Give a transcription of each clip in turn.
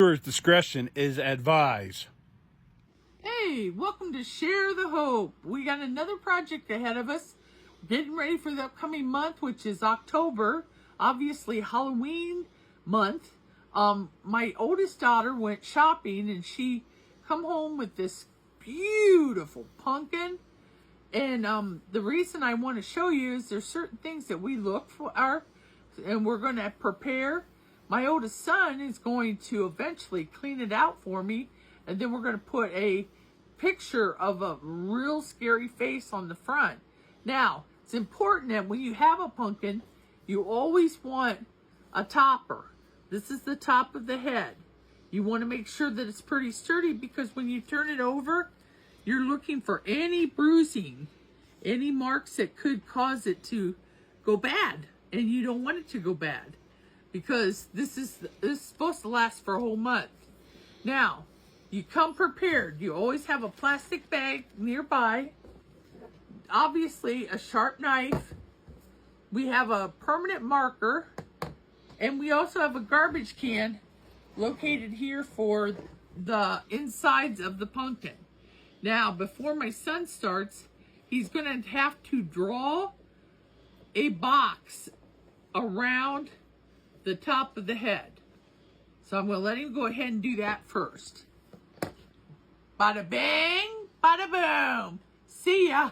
Viewer's discretion is advised. Hey, welcome to Share the Hope. We got another project ahead of us. Getting ready for the upcoming month, which is October. Obviously, Halloween month. My oldest daughter went shopping and she come home with this beautiful pumpkin. And the reason I want to show you is there's certain things that we look for, and we're going to prepare. My oldest son is going to eventually clean it out for me, and then we're going to put a picture of a real scary face on the front. Now, it's important that when you have a pumpkin, you always want a topper. This is the top of the head. You want to make sure that it's pretty sturdy, because when you turn it over, you're looking for any bruising, any marks that could cause it to go bad, and you don't want it to go bad, because this is supposed to last for a whole month. Now, you come prepared. You always have a plastic bag nearby, obviously a sharp knife. We have a permanent marker, and we also have a garbage can located here for the insides of the pumpkin. Now, before my son starts, he's going to have to draw a box around the top of the head. So I'm going to let him go ahead and do that first. Bada bang, bada boom. See ya.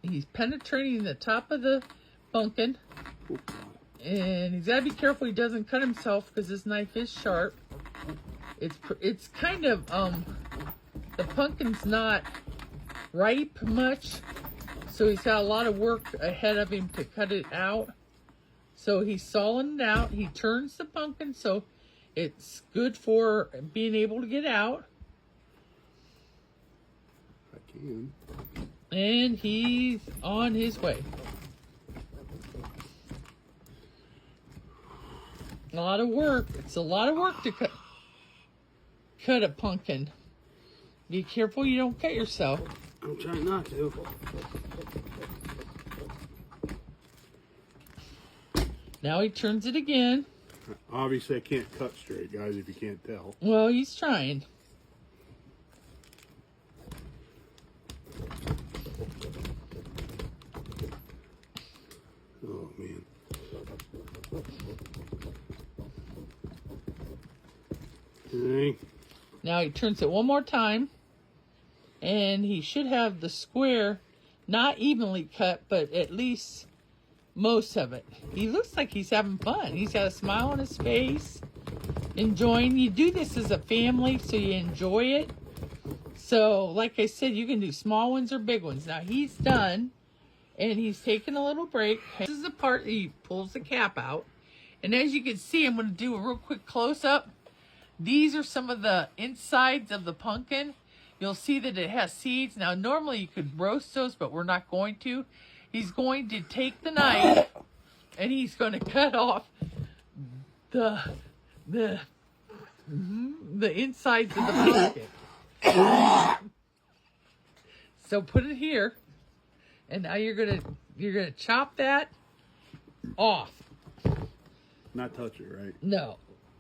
He's penetrating the top of the pumpkin. And he's got to be careful he doesn't cut himself, because this knife is sharp. It's kind of, the pumpkin's not ripe much, so he's got a lot of work ahead of him to cut it out. So he's sawing it out. He turns the pumpkin so it's good for being able to get out. I can. And he's on his way. A lot of work. It's a lot of work to cut a pumpkin. Be careful you don't cut yourself. I'm trying not to. Now he turns it again. Obviously, I can't cut straight, guys, if you can't tell. Well, he's trying. Oh, man. Okay. Now he turns it one more time, and he should have the square not evenly cut, but at least most of it. He looks like he's having fun. He's got a smile on his face, enjoying. You do this as a family, so you enjoy it. So, like I said, you can do small ones or big ones. Now he's done, and he's taking a little break. This is the part that he pulls the cap out. And as you can see, I'm going to do a real quick close-up. These are some of the insides of the pumpkin. You'll see that it has seeds. Now, normally you could roast those, but we're not going to. He's going to take the knife, and he's going to cut off the insides of the pumpkin. So put it here, and now you're gonna chop that off. Not touch it, right? No.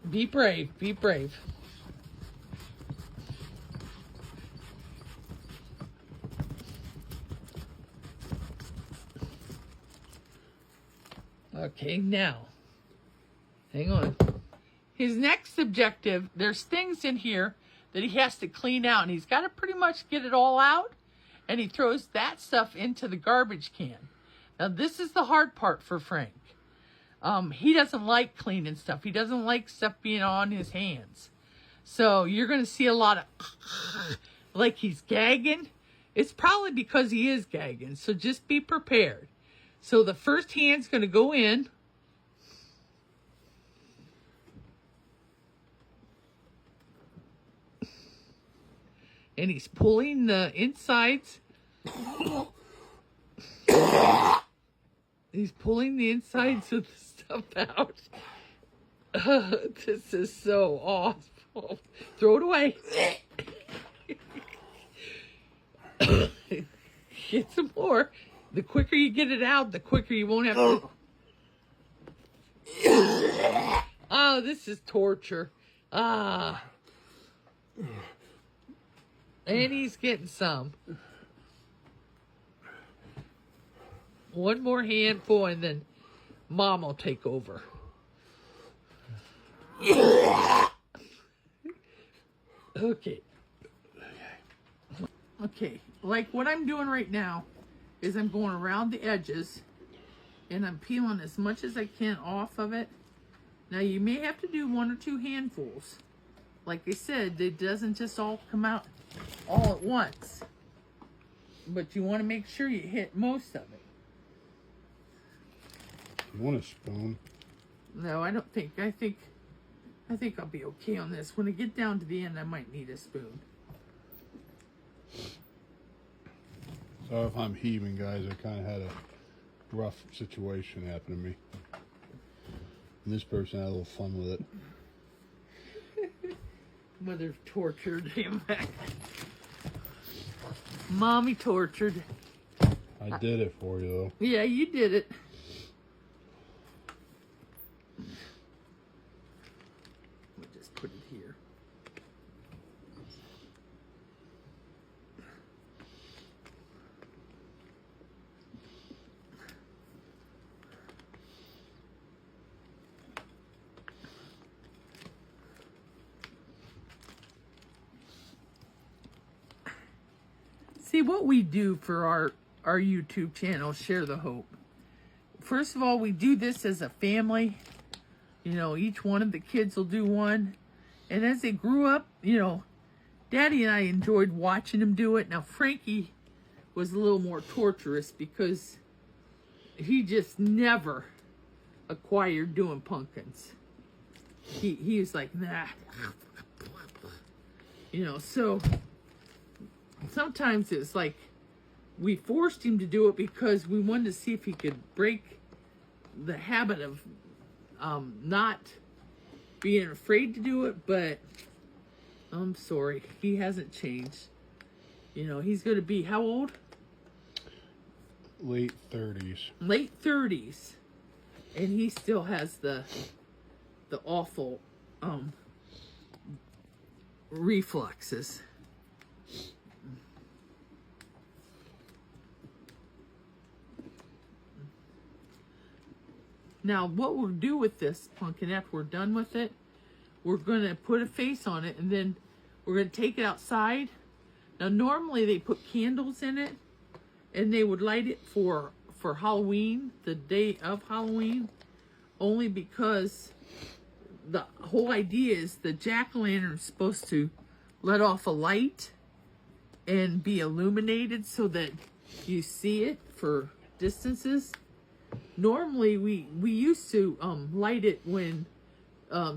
Be brave. Be brave. Okay, now, hang on. His next objective, there's things in here that he has to clean out, and he's got to pretty much get it all out, and he throws that stuff into the garbage can. Now, this is the hard part for Frank. He doesn't like cleaning stuff. He doesn't like stuff being on his hands. So you're going to see a lot of, like he's gagging. It's probably because he is gagging. So just be prepared. So the first hand's going to go in. And he's pulling the insides. He's pulling the insides of the stuff out. This is so awful. Throw it away. Get some more. The quicker you get it out, the quicker you won't have to Oh, this is torture. Ah. And he's getting some. One more handful and then Mom will take over. Okay. Okay, like what I'm doing right now is I'm going around the edges and I'm peeling as much as I can off of it. Now you may have to do 1 or 2 handfuls. Like I said, it doesn't just all come out all at once. But you want to make sure you hit most of it. You want a spoon? No, I don't think. I think I'll be okay on this. When I get down to the end, I might need a spoon. So if I'm heaving, guys, I kind of had a rough situation happen to me. And this person had a little fun with it. Mother tortured him. Mommy tortured. I did it for you, though. Yeah, you did it. We'll just put it here. See, what we do for our YouTube channel, Share the Hope. First of all, we do this as a family. You know, each one of the kids will do one. And as they grew up, you know, Daddy and I enjoyed watching them do it. Now, Frankie was a little more torturous because he just never acquired doing pumpkins. He was like, nah. You know, so sometimes it's like we forced him to do it because we wanted to see if he could break the habit of not being afraid to do it, but I'm sorry, he hasn't changed. You know, he's going to be how old? Late 30s. Late 30s. And he still has the awful refluxes. Now, what we'll do with this pumpkin after we're done with it, we're going to put a face on it, and then we're going to take it outside. Now, normally they put candles in it, and they would light it for Halloween, the day of Halloween, only because the whole idea is the jack-o'-lantern is supposed to let off a light and be illuminated so that you see it for distances. Normally, we used to light it when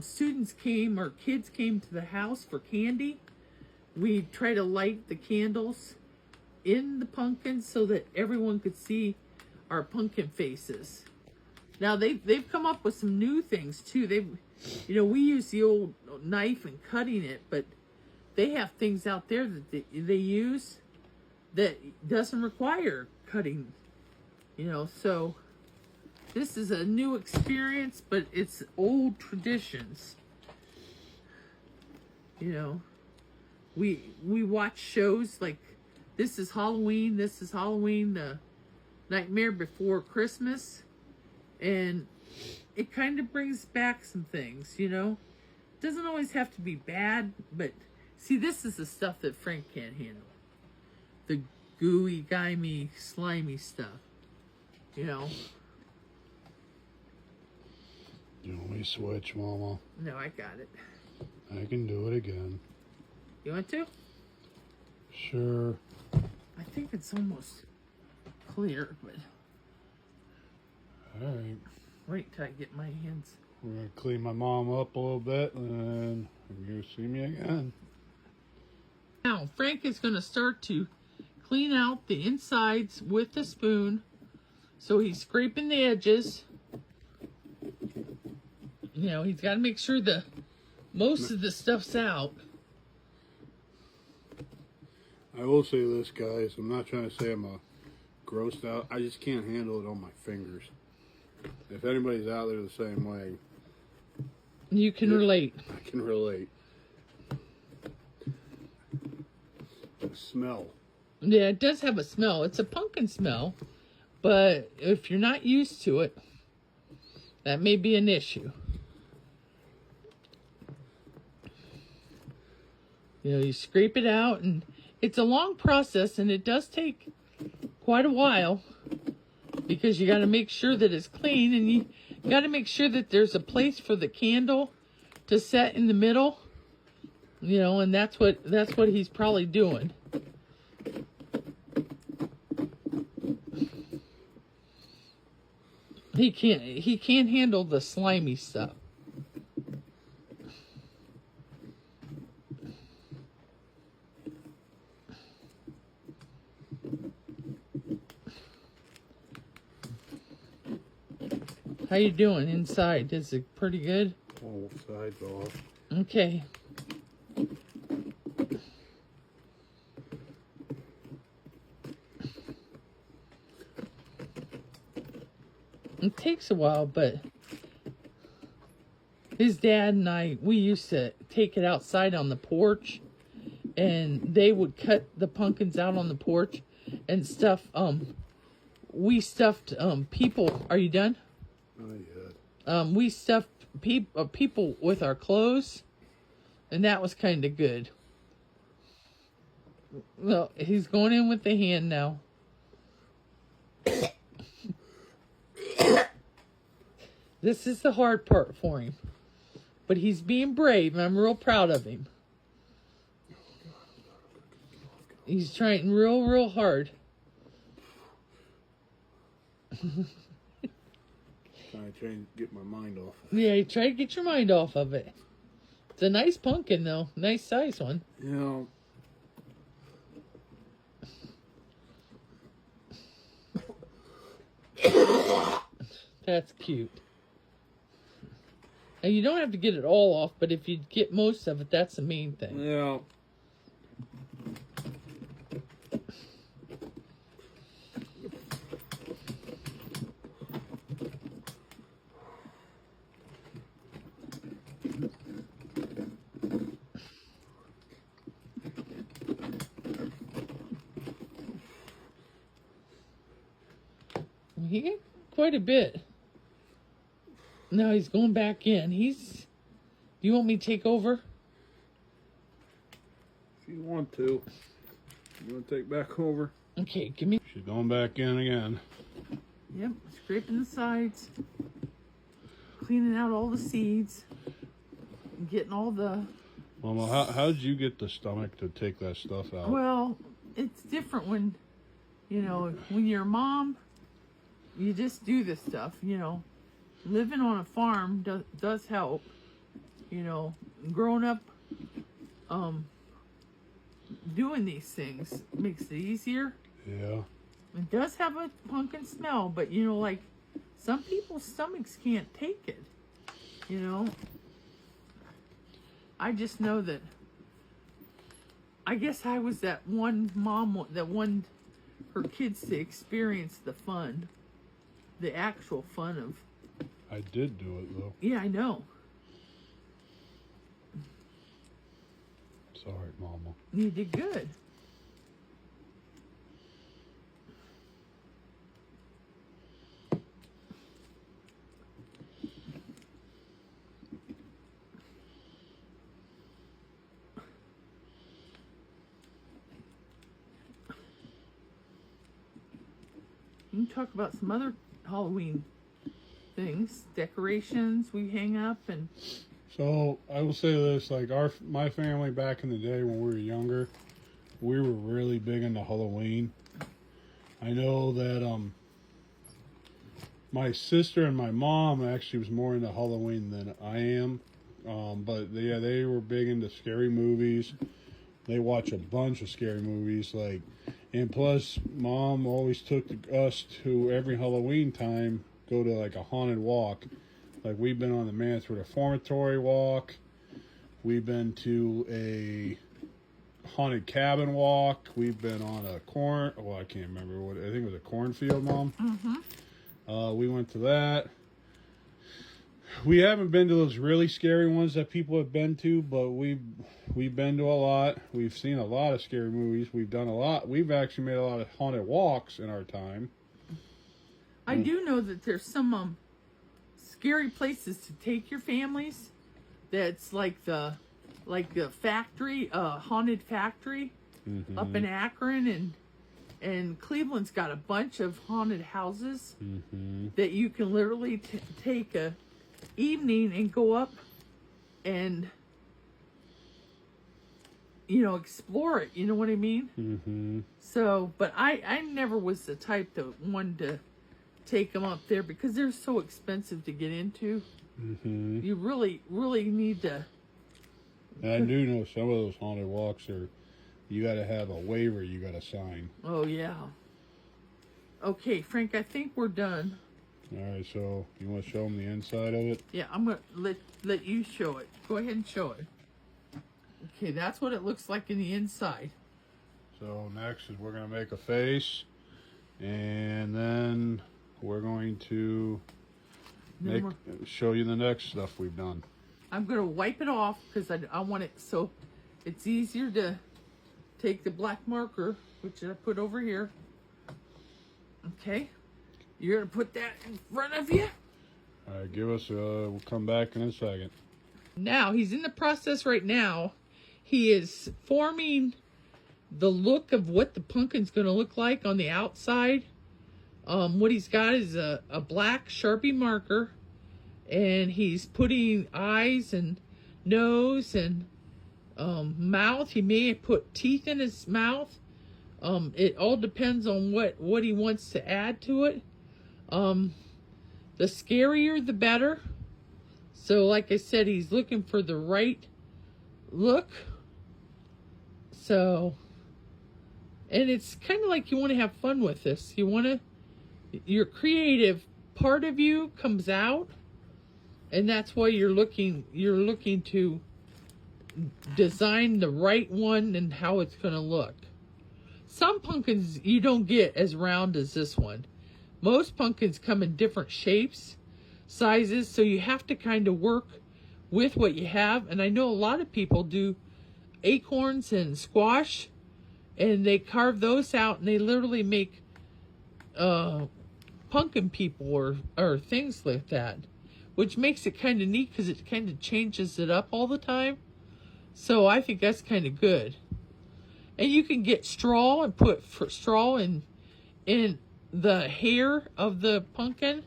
students came or kids came to the house for candy. We try to light the candles in the pumpkins so that everyone could see our pumpkin faces. Now they've come up with some new things too. You know, we use the old knife and cutting it, but they have things out there that they use that doesn't require cutting. You know, so this is a new experience, but it's old traditions. You know, we watch shows like This is Halloween, the Nightmare Before Christmas, and it kind of brings back some things, you know. It doesn't always have to be bad, but see, this is the stuff that Frank can't handle. The gooey, grimy, slimy stuff, you know. You want me to switch, Mama? No, I got it. I can do it again. You want to? Sure. I think it's almost clear, but All right. wait till I get my hands. We're going to clean my mom up a little bit, and then you're going to see me again. Now, Frank is going to start to clean out the insides with a spoon. So he's scraping the edges. You know, he's got to make sure the most of the stuff's out. I will say this, guys. I'm not trying to say I'm a grossed out. I just can't handle it on my fingers. If anybody's out there the same way, You can relate. I can relate. The smell. Yeah, it does have a smell. It's a pumpkin smell, but if you're not used to it, that may be an issue. You know, you scrape it out, and it's a long process, and it does take quite a while because you got to make sure that it's clean, and you got to make sure that there's a place for the candle to set in the middle. You know, and that's what he's probably doing. He can't handle the slimy stuff. How you doing inside? Is it pretty good? All sides off. Okay. It takes a while, but his dad and I, we used to take it outside on the porch, and they would cut the pumpkins out on the porch and stuff. We stuffed people. Are you done? Not yet. We stuffed people with our clothes, and that was kind of good. Well, he's going in with the hand now. This is the hard part for him. But he's being brave, and I'm real proud of him. He's trying real hard. Trying to get my mind off of it. Yeah, you try to get your mind off of it. It's a nice pumpkin, though. Nice size one. You know. That's cute. And you don't have to get it all off, but if you get most of it, that's the main thing. Yeah. He got quite a bit. Now he's going back in. Do you want me to take over? If you want to. You want to take back over? Okay, give me. She's going back in again. Yep, scraping the sides. Cleaning out all the seeds. Getting all the... Mama, how did you get the stomach to take that stuff out? Well, it's different when, you know, when you're a mom, you just do this stuff, you know. Living on a farm does help, you know. Growing up, doing these things makes it easier. Yeah. It does have a pumpkin smell, but you know, like some people's stomachs can't take it. You know, I just know that. I guess I was that one mom that wanted her kids to experience the fun, the actual fun of. I did do it though. Yeah, I know. Sorry, Mama. You did good. You can talk about some other Halloween things, decorations we hang up, and So I will say this: like my family back in the day when we were younger, we were really big into Halloween. I know that my sister and my mom actually was more into Halloween than I am, but yeah, they were big into scary movies. They watch a bunch of scary movies, like, and plus, Mom always took us to every Halloween time go to like a haunted walk. Like we've been on the Mansford Reformatory walk. We've been to a haunted cabin walk. We've been on a I can't remember what, I think it was a cornfield, Mom. mm-hmm. We went to that. We haven't been to those really scary ones that people have been to, but we've been to a lot. We've seen a lot of scary movies. We've done a lot. We've actually made a lot of haunted walks in our time. I do know that there's some scary places to take your families. That's like the factory, haunted factory up in Akron, and Cleveland's got a bunch of haunted houses that you can literally take a evening and go up and explore it. You know what I mean? So, but I never was the type that wanted to take them up there because they're so expensive to get into. You really need to. And I do know some of those haunted walks you got to have a waiver you got to sign. Oh yeah. Okay, Frank, I think we're done. All right, so you want to show them the inside of it? Yeah, I'm gonna let you show it. Go ahead and show it. Okay, that's what it looks like in the inside. So next is we're gonna make a face, and then we're going to show you the next stuff we've done. I'm gonna wipe it off because I want it so it's easier to take the black marker, which I put over here. Okay. You're going to put that in front of you. All right, we'll come back in a second. Now, he's in the process right now. He is forming the look of what the pumpkin's going to look like on the outside. What he's got is a black Sharpie marker. And he's putting eyes and nose and mouth. He may put teeth in his mouth. It all depends on what he wants to add to it. The scarier, the better. So, like I said, he's looking for the right look. So, and it's kind of like you want to have fun with this. Your creative part of you comes out, and that's why you're looking to design the right one and how it's going to look. Some pumpkins you don't get as round as this one. Most pumpkins come in different shapes, sizes, so you have to kind of work with what you have. And I know a lot of people do acorns and squash, and they carve those out, and they literally make pumpkin people or things like that, which makes it kind of neat because it kind of changes it up all the time. So I think that's kind of good. And you can get straw and put straw in the hair of the pumpkin.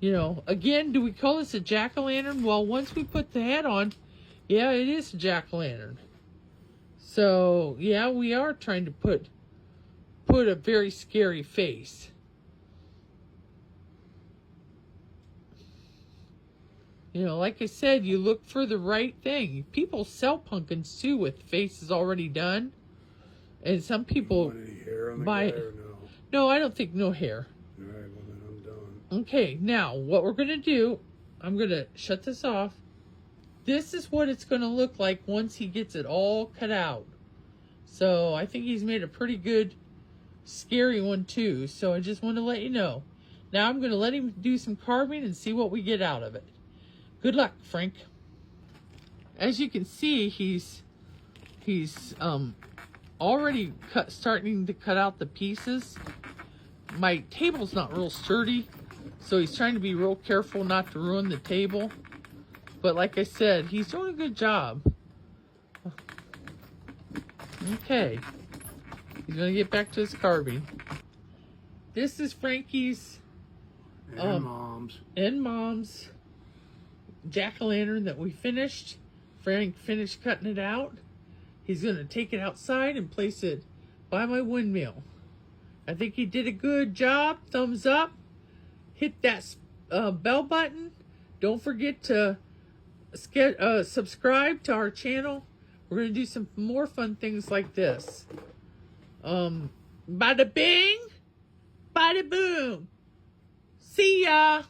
Again, do we call this a jack-o'-lantern? Well, once we put the head on, yeah, it is a jack-o'-lantern. So, yeah, we are trying to put a very scary face. Like I said, you look for the right thing. People sell pumpkins, too, with faces already done. And some people Any hair on the buy... guy or no? No, I don't think no hair. All right, well then I'm done. Okay, now what we're going to do, I'm going to shut this off. This is what it's going to look like once he gets it all cut out. So I think he's made a pretty good, scary one too. So I just want to let you know. Now I'm going to let him do some carving and see what we get out of it. Good luck, Frank. As you can see, he's already starting to cut out the pieces. My table's not real sturdy, so he's trying to be real careful not to ruin the table. But like I said, he's doing a good job. Okay. He's going to get back to his carving. This is Frankie's and Mom's jack-o'-lantern that we finished. Frank finished cutting it out. He's going to take it outside and place it by my windmill. I think he did a good job. Thumbs up. Hit that bell button. Don't forget to subscribe to our channel. We're going to do some more fun things like this. Bada bing, bada boom. See ya.